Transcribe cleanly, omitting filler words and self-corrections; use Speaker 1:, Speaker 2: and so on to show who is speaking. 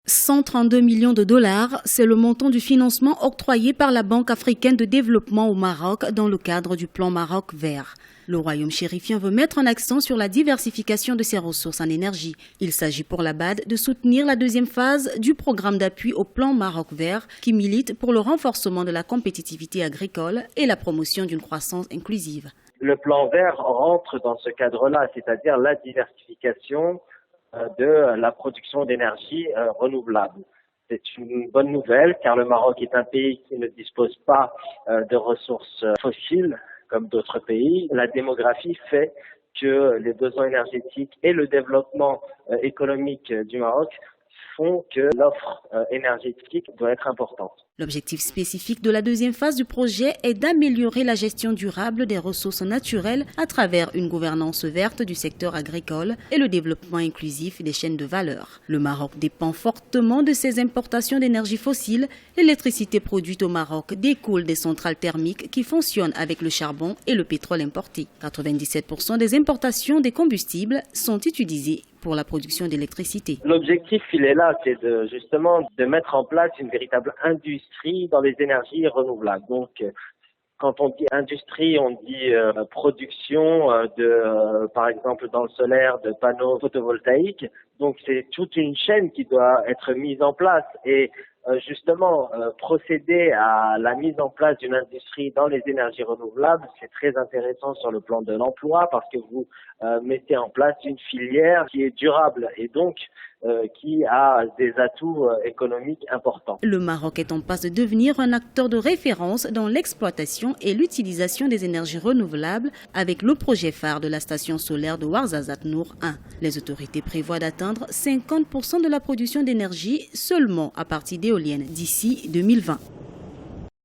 Speaker 1: 132 millions de dollars, c'est le montant du financement octroyé par la Banque africaine de développement au Maroc dans le cadre du plan Maroc vert. Le royaume chérifien veut mettre un accent sur la diversification de ses ressources en énergie. Il s'agit pour la BAD de soutenir la deuxième phase du programme d'appui au plan Maroc vert qui milite pour le renforcement de la compétitivité agricole et la promotion d'une croissance inclusive.
Speaker 2: Le plan vert rentre dans ce cadre-là, c'est-à-dire la diversification de la production d'énergie renouvelable. C'est une bonne nouvelle car le Maroc est un pays qui ne dispose pas de ressources fossiles comme d'autres pays. La démographie fait que les besoins énergétiques et le développement économique du Maroc font que l'offre énergétique doit être importante.
Speaker 1: L'objectif spécifique de la deuxième phase du projet est d'améliorer la gestion durable des ressources naturelles à travers une gouvernance verte du secteur agricole et le développement inclusif des chaînes de valeur. Le Maroc dépend fortement de ses importations d'énergie fossile. L'électricité produite au Maroc découle des centrales thermiques qui fonctionnent avec le charbon et le pétrole importé. 97% des importations des combustibles sont utilisées pour la production d'électricité.
Speaker 2: L'objectif, il est là, c'est justement de mettre en place une véritable industrie dans les énergies renouvelables. Donc, quand on dit industrie, on dit production par exemple, dans le solaire, de panneaux photovoltaïques. Donc, c'est toute une chaîne qui doit être mise en place et justement, procéder à la mise en place d'une industrie dans les énergies renouvelables, c'est très intéressant sur le plan de l'emploi parce que vous mettez en place une filière qui est durable et donc qui a des atouts économiques importants.
Speaker 1: Le Maroc est en passe de devenir un acteur de référence dans l'exploitation et l'utilisation des énergies renouvelables avec le projet phare de la station solaire de Ouarzazate Nour 1. Les autorités prévoient d'atteindre 50% de la production d'énergie seulement à partir d'éoliennes d'ici 2020.